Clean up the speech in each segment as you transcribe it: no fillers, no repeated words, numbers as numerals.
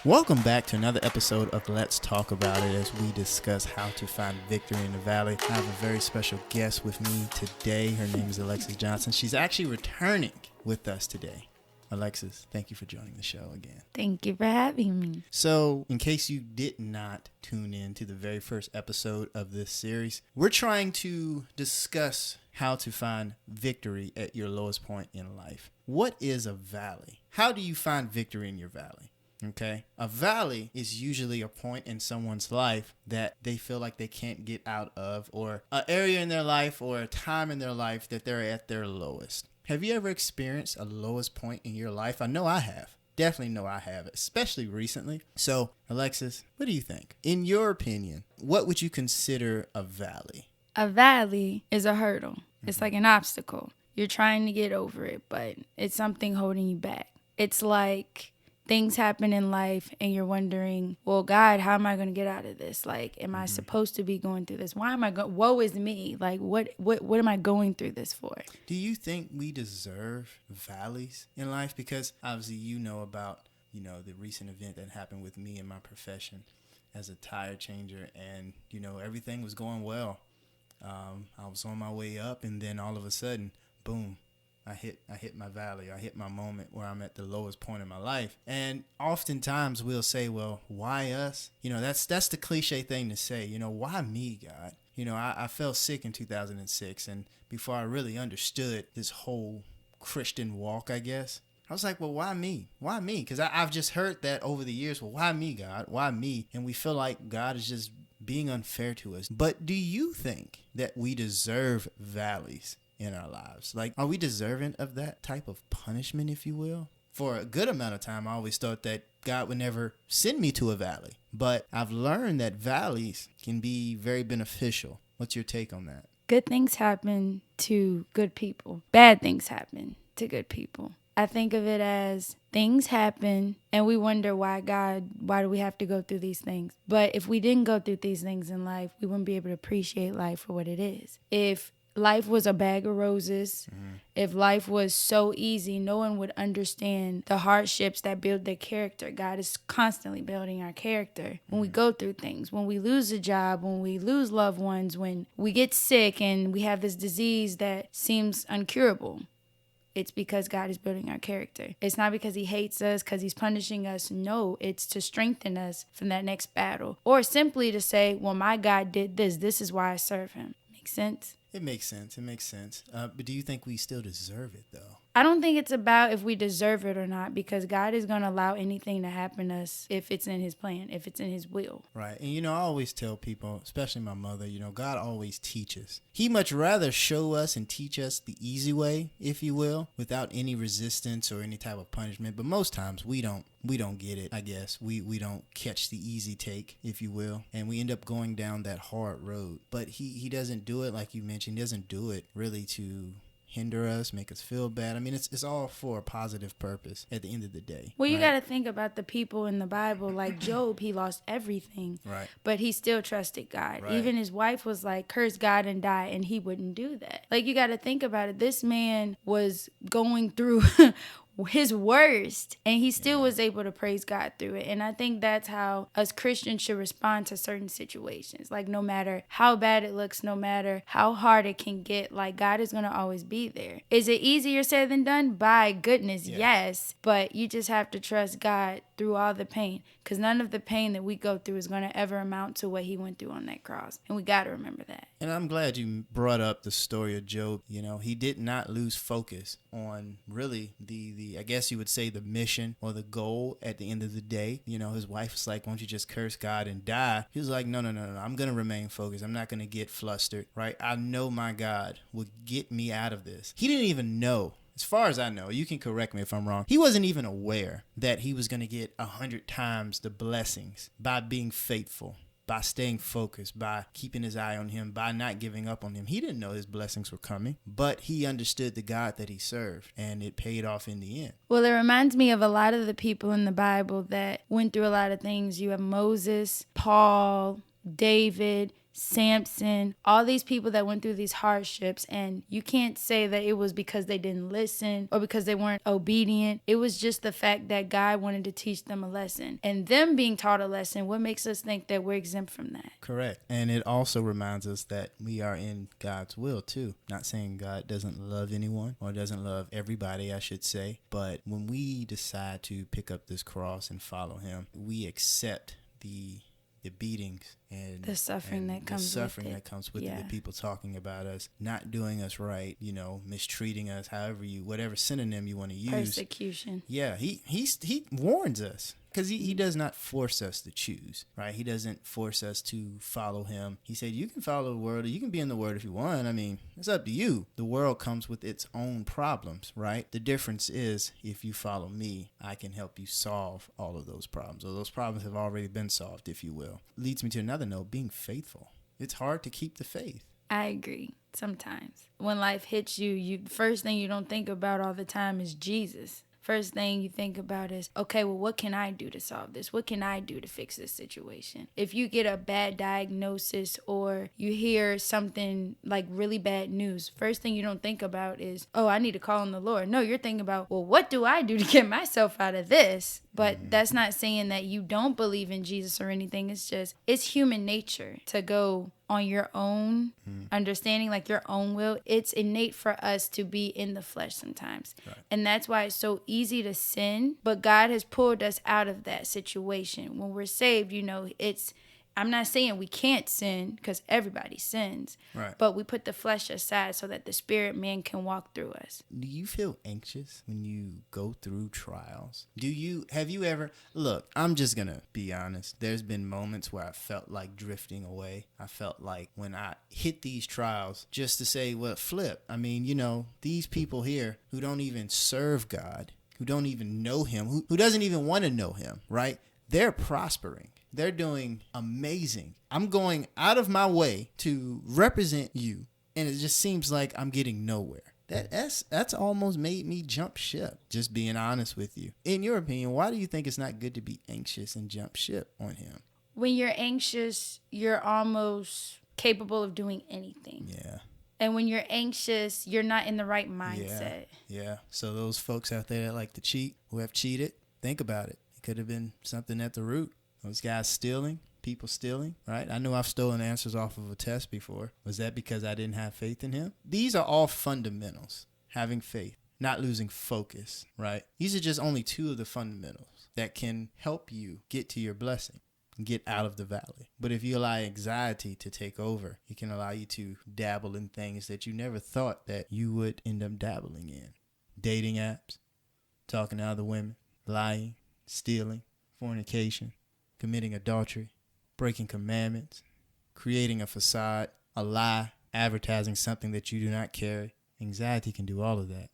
Welcome back to another episode of Let's Talk About It as we discuss how to find victory in the valley. I have a very special guest with me today. Her name is Alexis Johnson. She's actually returning with us today. Alexis, thank you for joining the show again. Thank you for having me. So, in case you did not tune in to the very first episode of this series, we're trying to discuss how to find victory at your lowest point in life. What is a valley? How do you find victory in your valley? Okay. A valley is usually a point in someone's life that they feel like they can't get out of, or an area in their life or a time in their life that they're at their lowest. Have you ever experienced a lowest point in your life? I know I have. Definitely know I have, especially recently. So, Alexis, what do you think? In your opinion, what would you consider a valley? A valley is a hurdle. It's like an obstacle. You're trying to get over it, but it's something holding you back. It's like things happen in life and you're wondering, well, God, how am I going to get out of this? Like, am I supposed to be going through this? Why am I woe is me? Like, what am I going through this for? Do you think we deserve valleys in life? Because obviously you know about, the recent event that happened with me in my profession as a tire changer, and, everything was going well. I was on my way up, and then all of a sudden, boom, I hit my valley. I hit my moment where I'm at the lowest point in my life. And oftentimes we'll say, well, why us? That's the cliche thing to say. Why me, God? I fell sick in 2006, and before I really understood this whole Christian walk, I guess, I was like, well, why me? Why me? Because I've just heard that over the years. Well, why me, God? Why me? And we feel like God is just being unfair to us. But do you think that we deserve valleys in our lives? Like, are we deserving of that type of punishment, if you will? For a good amount of time, I always thought that God would never send me to a valley. But I've learned that valleys can be very beneficial. What's your take on that? Good things happen to good people. Bad things happen to good people. I think of it as things happen and we wonder why do we have to go through these things? But if we didn't go through these things in life, we wouldn't be able to appreciate life for what it is. If life was a bag of roses, if life was so easy, no one would understand the hardships that build their character. God is constantly building our character. When we go through things, when we lose a job, when we lose loved ones, when we get sick and we have this disease that seems incurable, it's because God is building our character. It's not because he hates us, because he's punishing us. No, it's to strengthen us from that next battle. Or simply to say, well, my God did this. This is why I serve him. Makes sense? It makes sense. But do you think we still deserve it, though? I don't think it's about if we deserve it or not, because God is going to allow anything to happen to us if it's in his plan, if it's in his will. Right. And, I always tell people, especially my mother, God always teaches. He much rather show us and teach us the easy way, if you will, without any resistance or any type of punishment. But most times we don't get it, I guess. We don't catch the easy take, if you will. And we end up going down that hard road. But he doesn't do it, like you mentioned, he doesn't do it really to hinder us, make us feel bad. I mean, it's all for a positive purpose at the end of the day. Well, you right? got to think about the people in the Bible, like Job. He lost everything, right? But he still trusted God. Right. Even his wife was like, curse God and die, and he wouldn't do that. Like, you got to think about it. This man was going through his worst, and he still was able to praise God through it. And I think that's how us Christians should respond to certain situations. Like, no matter how bad it looks, no matter how hard it can get, like, God is going to always be there. Is it easier said than done? By goodness, yes. But you just have to trust God through all the pain, because none of the pain that we go through is going to ever amount to what he went through on that cross. And we got to remember that. And I'm glad you brought up the story of Job. He did not lose focus on really the I guess you would say the mission or the goal at the end of the day. His wife was like, won't you just curse God and die? He was like, no. I'm going to remain focused. I'm not going to get flustered, right? I know my God will get me out of this. He didn't even know. As far as I know, you can correct me if I'm wrong, he wasn't even aware that he was going to get 100 times the blessings by being faithful, by staying focused, by keeping his eye on him, by not giving up on him. He didn't know his blessings were coming, but he understood the God that he served, and it paid off in the end. Well, it reminds me of a lot of the people in the Bible that went through a lot of things. You have Moses, Paul, David, Samson, all these people that went through these hardships. And you can't say that it was because they didn't listen or because they weren't obedient. It was just the fact that God wanted to teach them a lesson. And them being taught a lesson, what makes us think that we're exempt from that? Correct. And it also reminds us that we are in God's will too. Not saying God doesn't love anyone or doesn't love everybody, I should say. But when we decide to pick up this cross and follow him, we accept the beatings and the suffering that comes with it, the people talking about us, not doing us right, mistreating us, whatever synonym you want to use. Persecution. Yeah, he warns us. Because he does not force us to choose, right? He doesn't force us to follow him. He said, you can follow the world or you can be in the word if you want. I mean, it's up to you. The world comes with its own problems, right? The difference is if you follow me, I can help you solve all of those problems. Or those problems have already been solved, if you will. Leads me to another note, being faithful. It's hard to keep the faith. I agree. Sometimes when life hits you, the first thing you don't think about all the time is Jesus. First thing you think about is, okay, well, what can I do to solve this? What can I do to fix this situation? If you get a bad diagnosis or you hear something like really bad news, first thing you don't think about is, oh, I need to call on the Lord. No, you're thinking about, well, what do I do to get myself out of this? But that's not saying that you don't believe in Jesus or anything. It's just, it's human nature to go on your own understanding, like your own will. It's innate for us to be in the flesh sometimes. Right. And that's why it's so easy to sin. But God has pulled us out of that situation. When we're saved, I'm not saying we can't sin because everybody sins, right? But we put the flesh aside so that the spirit man can walk through us. Do you feel anxious when you go through trials? Have you ever, look, I'm just going to be honest. There's been moments where I felt like drifting away. I felt like when I hit these trials just to say, well, flip. I mean, these people here who don't even serve God, who don't even know him, who doesn't even want to know him, right? They're prospering. They're doing amazing. I'm going out of my way to represent you, and it just seems like I'm getting nowhere. That's almost made me jump ship, just being honest with you. In your opinion, why do you think it's not good to be anxious and jump ship on him? When you're anxious, you're almost capable of doing anything. Yeah. And when you're anxious, you're not in the right mindset. Yeah. So those folks out there that like to cheat, who have cheated, think about it. It could have been something at the root. Those guys stealing, people stealing, right? I know I've stolen answers off of a test before. Was that because I didn't have faith in him? These are all fundamentals. Having faith, not losing focus, right? These are just only two of the fundamentals that can help you get to your blessing, get out of the valley. But if you allow anxiety to take over, it can allow you to dabble in things that you never thought that you would end up dabbling in. Dating apps, talking to other women, lying, stealing, fornication, committing adultery, breaking commandments, creating a facade, a lie, advertising something that you do not carry. Anxiety can do all of that.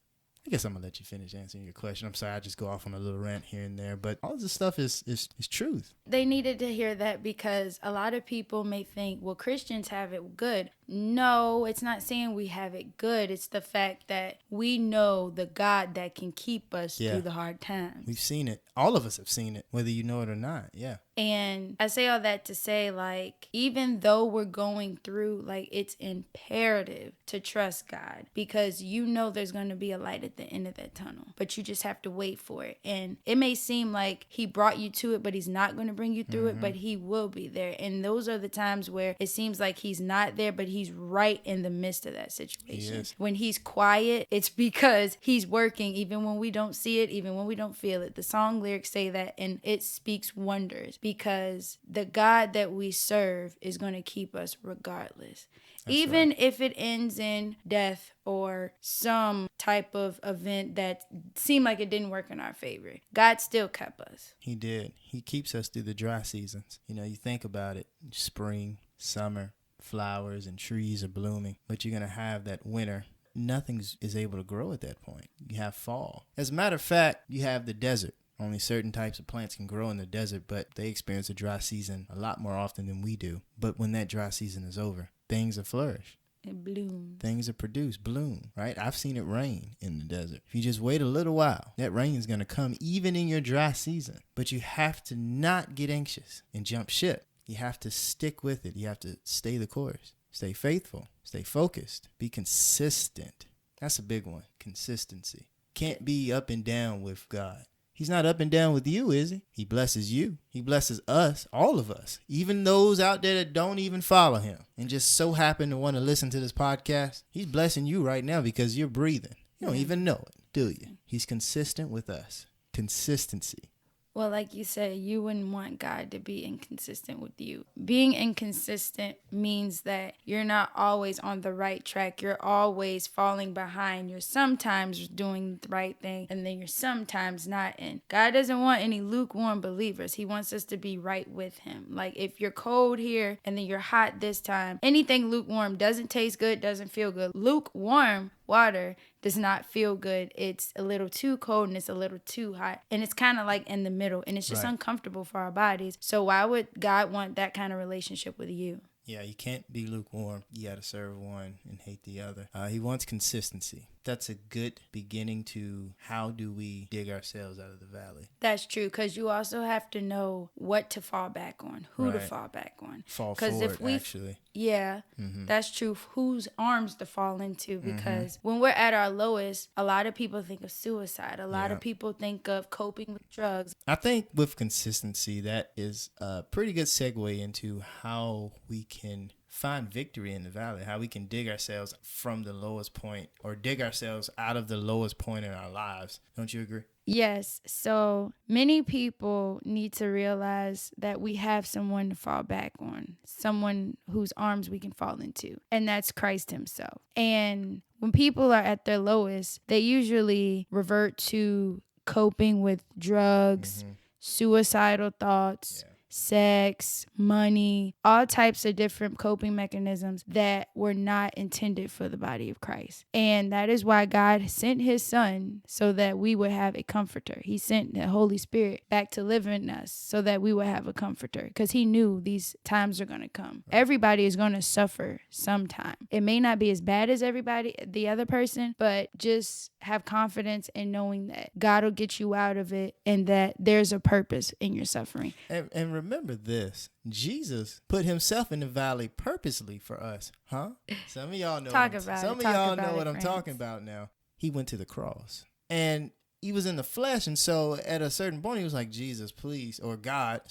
I guess I'm going to let you finish answering your question. I'm sorry, I just go off on a little rant here and there, but all of this stuff is truth. They needed to hear that because a lot of people may think, well, Christians have it good. No, it's not saying we have it good. It's the fact that we know the God that can keep us through the hard times. We've seen it. All of us have seen it, whether you know it or not. Yeah. And I say all that to say, like, even though we're going through, like, it's imperative to trust God because you know there's going to be a light at the end of that tunnel, but you just have to wait for it. And it may seem like he brought you to it, but he's not going to bring you through it, but he will be there. And those are the times where it seems like he's not there, but he's right in the midst of that situation. When he's quiet, it's because he's working even when we don't see it, even when we don't feel it. The song lyrics say that, and it speaks wonders because the God that we serve is going to keep us regardless. That's even right. If it ends in death or some type of event that seemed like it didn't work in our favor, God still kept us. He did. He keeps us through the dry seasons. You think about it, spring, summer, flowers and trees are blooming, but you're going to have that winter. Nothing is able to grow at that point. You have fall. As a matter of fact, you have the desert. Only certain types of plants can grow in the desert, but they experience a dry season a lot more often than we do. But when that dry season is over, things are flourished. It blooms. Things are produced, bloom, right? I've seen it rain in the desert. If you just wait a little while, that rain is going to come even in your dry season. But you have to not get anxious and jump ship. You have to stick with it. You have to stay the course. Stay faithful. Stay focused. Be consistent. That's a big one. Consistency. Can't be up and down with God. He's not up and down with you, is he? He blesses you. He blesses us, all of us, even those out there that don't even follow him and just so happen to want to listen to this podcast. He's blessing you right now because you're breathing. You don't even know it, do you? He's consistent with us. Consistency. Well, like you said, you wouldn't want God to be inconsistent with you. Being inconsistent means that you're not always on the right track. You're always falling behind. You're sometimes doing the right thing, and then you're sometimes not in. God doesn't want any lukewarm believers. He wants us to be right with him. Like if you're cold here and then you're hot this time, anything lukewarm doesn't taste good, doesn't feel good. Lukewarm water does not feel good. It's a little too cold and it's a little too hot. And it's kind of like in the middle. And it's just uncomfortable for our bodies. So why would God want that kind of relationship with you? Yeah, you can't be lukewarm. You got to serve one and hate the other. He wants consistency. That's a good beginning to how do we dig ourselves out of the valley. That's true, because you also have to know what to fall back on, who to fall back on. Fall forward, actually. Yeah, that's true. Whose arms to fall into, because when we're at our lowest, a lot of people think of suicide. A lot of people think of coping with drugs. I think with consistency, that is a pretty good segue into how we can find victory in the valley, how we can dig ourselves from the lowest point or dig ourselves out of the lowest point in our lives. Don't you agree? Yes. So many people need to realize that we have someone to fall back on, someone whose arms we can fall into, and that's Christ himself. And when people are at their lowest, they usually revert to coping with drugs, suicidal thoughts, sex, money, all types of different coping mechanisms that were not intended for the body of Christ. And that is why God sent his son so that we would have a comforter. He sent the Holy Spirit back to live in us so that we would have a comforter, because he knew these times are going to come. Everybody is going to suffer sometime. It may not be as bad as the other person, but just have confidence in knowing that God will get you out of it and that there's a purpose in your suffering. And remember this, Jesus put himself in the valley purposely for us, huh? Some of y'all know what I'm talking about now. He went to the cross and he was in the flesh. And so at a certain point, he was like, Jesus, please, or God,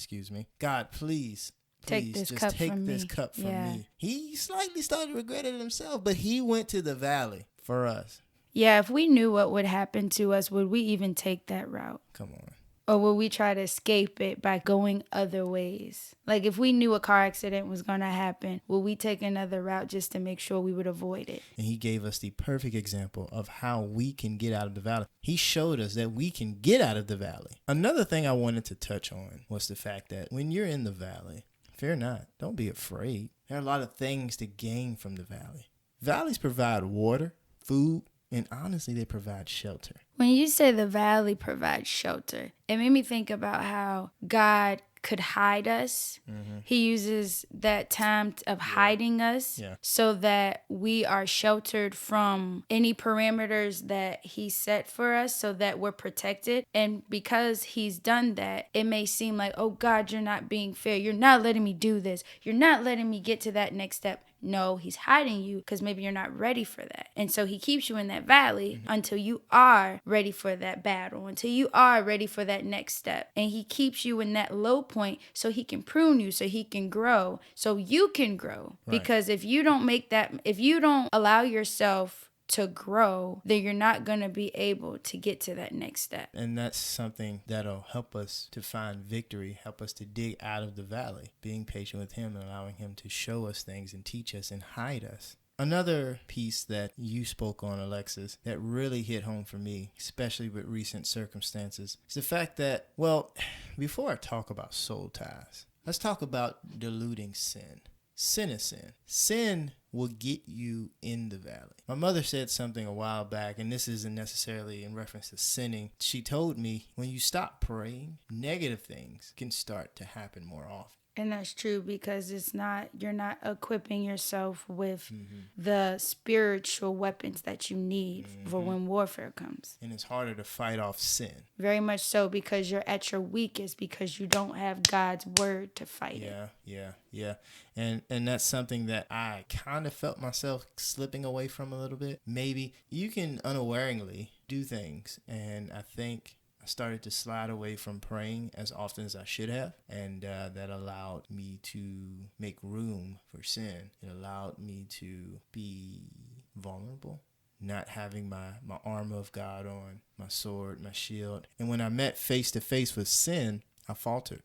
please take this cup from me. He slightly started regretting himself, but he went to the valley for us. Yeah, if we knew what would happen to us, would we even take that route? Come on. Or will we try to escape it by going other ways? Like if we knew a car accident was going to happen, will we take another route just to make sure we would avoid it? And he gave us the perfect example of how we can get out of the valley. He showed us that we can get out of the valley. Another thing I wanted to touch on was the fact that when you're in the valley, fear not. Don't be afraid. There are a lot of things to gain from the valley. Valleys provide water, food, and honestly, they provide shelter. When you say the valley provides shelter, it made me think about how God could hide us. He uses that time of hiding us so that we are sheltered from any parameters that he set for us, so that we're protected. And because he's done that, it may seem like, oh God, you're not being fair. You're not letting me do this. You're not letting me get to that next step. No, he's hiding you because maybe you're not ready for that. And so he keeps you in that valley until you are ready for that battle, until you are ready for that next step. And he keeps you in that low point so he can prune you, so he can grow, so you can grow. Right. Because if you don't allow yourself to grow, then you're not going to be able to get to that next step. And that's something that'll help us to find victory, help us to dig out of the valley, being patient with him and allowing him to show us things and teach us and hide us. Another piece that you spoke on, Alexis, that really hit home for me, especially with recent circumstances, is the fact that, well, before I talk about soul ties, let's talk about diluting sin. Sin is sin. Sin will get you in the valley. My mother said something a while back, and this isn't necessarily in reference to sinning. She told me, when you stop praying, negative things can start to happen more often. And that's true because you're not equipping yourself with the spiritual weapons that you need for when warfare comes. And it's harder to fight off sin. Very much so, because you're at your weakest because you don't have God's word to fight it. Yeah. And that's something that I kind of felt myself slipping away from a little bit. Maybe you can unawareingly do things, and I think I started to slide away from praying as often as I should have, and that allowed me to make room for sin. It allowed me to be vulnerable, not having my armor of God on, my sword, my shield. And when I met face to face with sin, I faltered.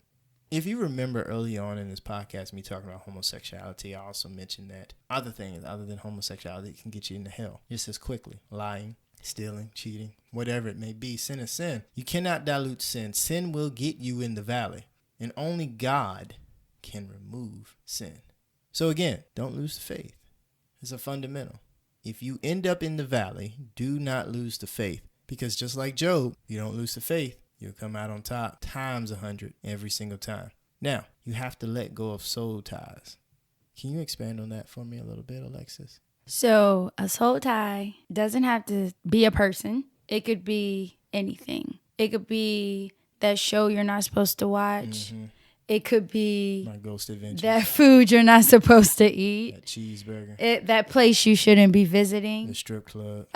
If you remember early on in this podcast, me talking about homosexuality, I also mentioned that other things other than homosexuality can get you into hell just as quickly. Lying, stealing, cheating, whatever it may be. Sin is sin. You cannot dilute sin. Sin will get you in the valley, and only God can remove sin. So again, don't lose the faith. It's a fundamental. If you end up in the valley, do not lose the faith, because just like Job, you don't lose the faith, you'll come out on top times 100 every single time. Now, you have to let go of soul ties. Can you expand on that for me a little bit, Alexis? So a soul tie doesn't have to be a person. It could be anything. It could be that show you're not supposed to watch. It could be My Ghost Adventures. that food you're not supposed to eat. That cheeseburger. That place you shouldn't be visiting. The strip club.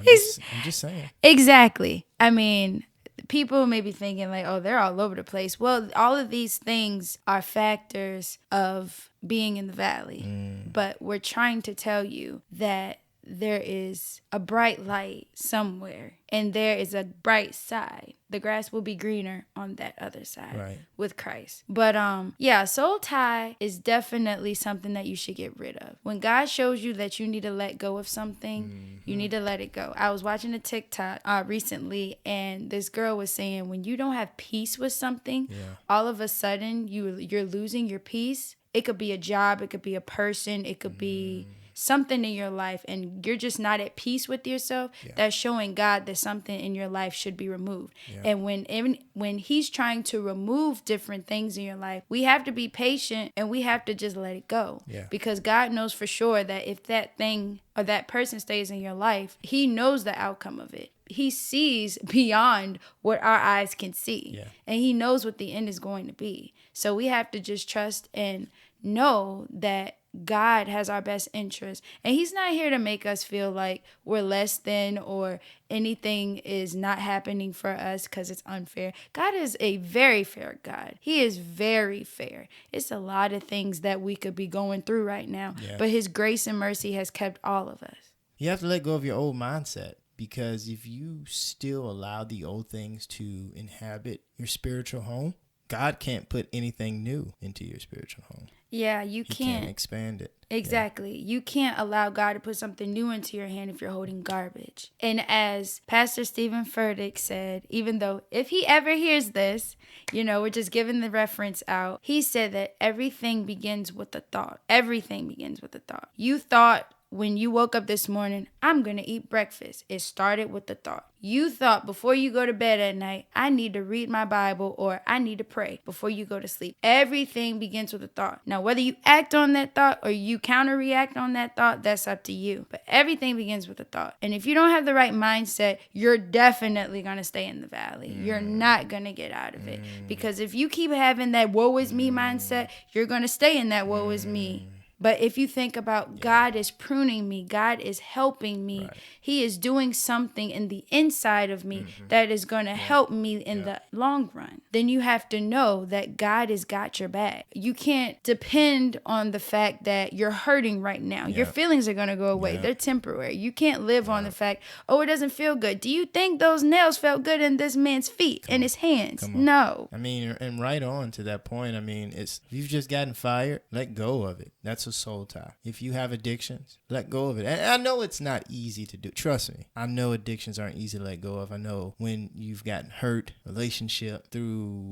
I'm just saying. Exactly. I mean, people may be thinking like, oh, they're all over the place. Well, all of these things are factors of being in the valley. But we're trying to tell you that there is a bright light somewhere, and there is a bright side. The grass will be greener on that other side with Christ. But soul tie is definitely something that you should get rid of. When God shows you that you need to let go of something, you need to let it go. I was watching a TikTok recently, and this girl was saying when you don't have peace with something, all of a sudden you're losing your peace. It could be a job, it could be a person, it could be something in your life, and you're just not at peace with yourself. That's showing God that something in your life should be removed. And when he's trying to remove different things in your life, we have to be patient, and we have to just let it go. Because God knows for sure that if that thing or that person stays in your life, he knows the outcome of it. He sees beyond what our eyes can see. And he knows what the end is going to be. So we have to just trust and know that God has our best interest. And he's not here to make us feel like we're less than or anything is not happening for us because it's unfair. God is a very fair God. He is very fair. It's a lot of things that we could be going through right now, but his grace and mercy has kept all of us. You have to let go of your old mindset, because if you still allow the old things to inhabit your spiritual home, God can't put anything new into your spiritual home. Yeah, you He can't expand it. Exactly. You can't allow God to put something new into your hand if you're holding garbage. And as Pastor Stephen Furtick said, even though if he ever hears this, we're just giving the reference out. He said that everything begins with a thought. Everything begins with a thought. You thought when you woke up this morning, I'm going to eat breakfast. It started with the thought. You thought before you go to bed at night, I need to read my Bible or I need to pray before you go to sleep. Everything begins with a thought. Now, whether you act on that thought or you counter-react on that thought, that's up to you. But everything begins with a thought. And if you don't have the right mindset, you're definitely going to stay in the valley. You're not going to get out of it. Because if you keep having that woe is me mindset, you're going to stay in that woe is me. But if you think about God is pruning me, God is helping me, he is doing something in the inside of me that is going to help me in the long run, then you have to know that God has got your back. You can't depend on the fact that you're hurting right now. Your feelings are going to go away. They're temporary. You can't live on the fact, it doesn't feel good. Do you think those nails felt good in this man's feet and his hands? No. I mean, and right on to that point, I mean, if you've just gotten fired, let go of it. That's a soul tie. If you have addictions, let go of it. And I know it's not easy to do. Trust me. I know addictions aren't easy to let go of. I know when you've gotten hurt, relationship through,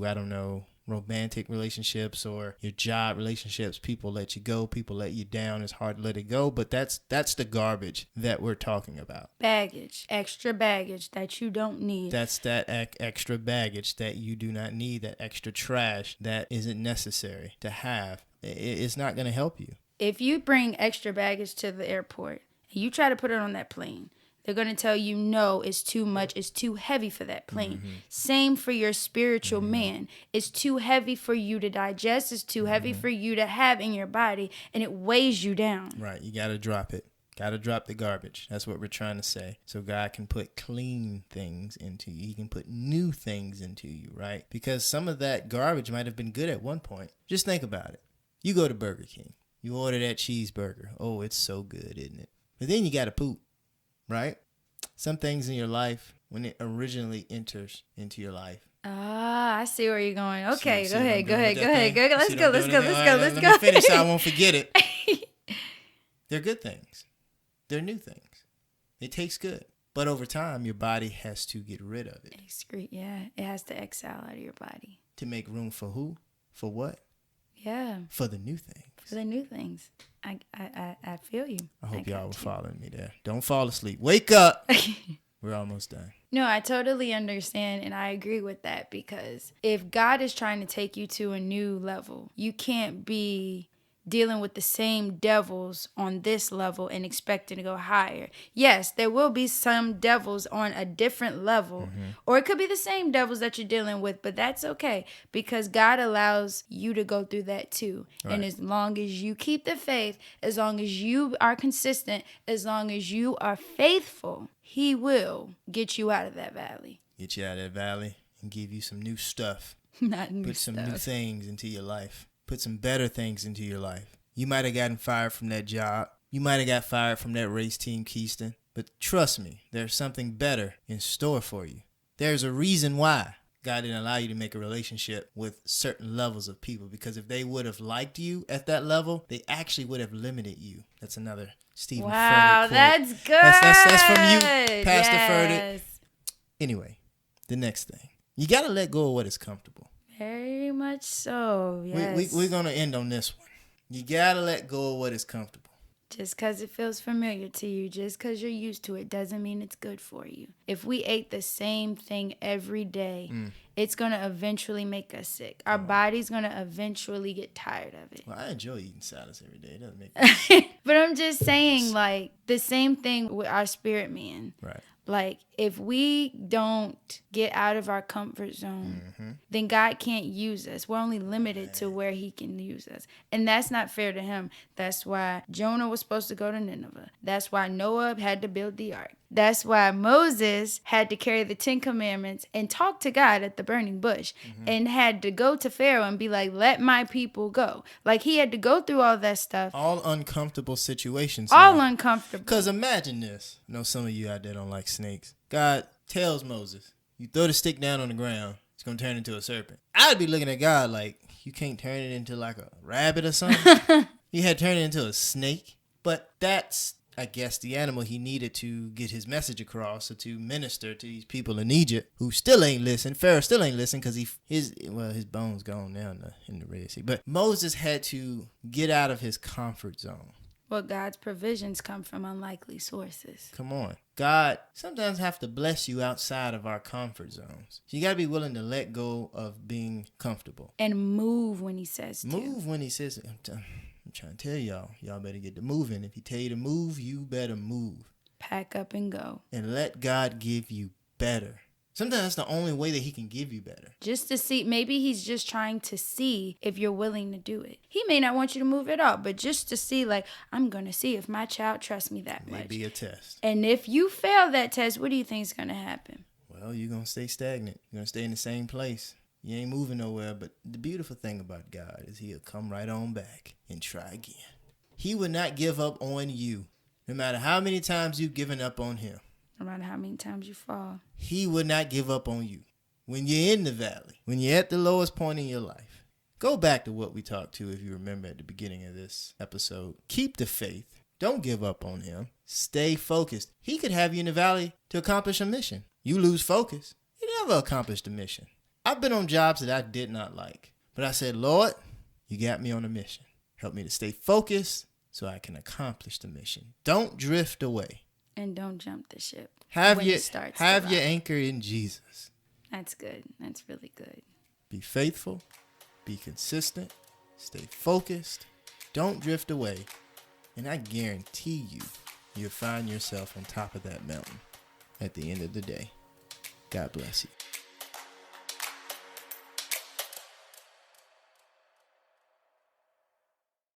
romantic relationships or your job relationships. People let you go. People let you down. It's hard to let it go. But that's the garbage that we're talking about. Baggage, extra baggage that you don't need. That's that extra baggage that you do not need, that extra trash that isn't necessary to have. It's not going to help you. If you bring extra baggage to the airport and you try to put it on that plane, they're going to tell you, no, it's too much. It's too heavy for that plane. Mm-hmm. Same for your spiritual man. It's too heavy for you to digest. It's too heavy for you to have in your body, and it weighs you down. Right. You got to drop it. Got to drop the garbage. That's what we're trying to say. So God can put clean things into you. He can put new things into you, right? Because some of that garbage might have been good at one point. Just think about it. You go to Burger King. You order that cheeseburger. Oh, it's so good, isn't it? But then you got to poop. Right? Some things in your life, when it originally enters into your life. I see where you're going. Okay, See go ahead. Let's go. Let's Let go. me finish so I won't forget it. They're good things. They're new things. It tastes good. But over time, your body has to get rid of it. Excrete, yeah. It has to exhale out of your body. To make room for who? For what? Yeah. For the new things. For the new things. I feel you. I hope y'all were following me there. Don't fall asleep. Wake up. We're almost done. No, I totally understand, and I agree with that, because if God is trying to take you to a new level, you can't be dealing with the same devils on this level and expecting to go higher. Yes, there will be some devils on a different level, or it could be the same devils that you're dealing with, but that's okay, because God allows you to go through that too. Right. And as long as you keep the faith, as long as you are consistent, as long as you are faithful, He will get you out of that valley. Get you out of that valley and give you some new stuff. Not new Put stuff. some new things into your life. Put some better things into your life. You might have gotten fired from that job. You might have got fired from that race team, Keyston. But trust me, there's something better in store for you. There's a reason why God didn't allow you to make a relationship with certain levels of people. Because if they would have liked you at that level, they actually would have limited you. That's another Stephen Furtick quote. That's good. That's from you, Pastor yes. Furtick. Anyway, the next thing. You got to let go of what is comfortable. Very much so, yes. We're going to end on this one. You got to let go of what is comfortable. Just because it feels familiar to you, just because you're used to it, doesn't mean it's good for you. If we ate the same thing every day, it's going to eventually make us sick. Our body's going to eventually get tired of it. Well, I enjoy eating salads every day. It doesn't make me sick. But I'm just saying, like, the same thing with our spirit man. Right. Like, if we don't get out of our comfort zone, then God can't use us. We're only limited to where He can use us. And that's not fair to Him. That's why Jonah was supposed to go to Nineveh. That's why Noah had to build the ark. That's why Moses had to carry the 10 Commandments and talk to God at the burning bush and had to go to Pharaoh and be like, let my people go. Like, he had to go through all that stuff. All uncomfortable situations. All uncomfortable. Because imagine this. I know some of you out there don't like snakes. God tells Moses, you throw the stick down on the ground, it's going to turn into a serpent. I'd be looking at God like, you can't turn it into like a rabbit or something. You had to turn it into a snake. But that's, I guess, the animal he needed to get his message across or to minister to these people in Egypt who still ain't listening. Pharaoh still ain't listening because his bone's gone now in the Red Sea. But Moses had to get out of his comfort zone. Well, God's provisions come from unlikely sources. Come on. God sometimes have to bless you outside of our comfort zones. So you got to be willing to let go of being comfortable. And move when He says to. Move when He says I'm trying to tell y'all better get to moving. If He tell you to move, you better move. Pack up and go. And let God give you better. Sometimes that's the only way that He can give you better. Just to see, maybe He's just trying to see if you're willing to do it. He may not want you to move at all, but just to see, like, I'm going to see if my child trusts me that much. Maybe a test. And if you fail that test, what do you think is going to happen? Well, you're going to stay stagnant. You're going to stay in the same place. You ain't moving nowhere. But the beautiful thing about God is He'll come right on back and try again. He will not give up on you, no matter how many times you've given up on Him. No matter how many times you fall. He will not give up on you. When you're in the valley, when you're at the lowest point in your life, go back to what we talked to, if you remember at the beginning of this episode. Keep the faith. Don't give up on Him. Stay focused. He could have you in the valley to accomplish a mission. You lose focus, you never accomplish the mission. I've been on jobs that I did not like. But I said, Lord, you got me on a mission. Help me to stay focused so I can accomplish the mission. Don't drift away. And don't jump the ship. Have when your it starts have to your rock. anchor in Jesus. That's good. That's really good. Be faithful. Be consistent. Stay focused. Don't drift away. And I guarantee you'll find yourself on top of that mountain at the end of the day. God bless you.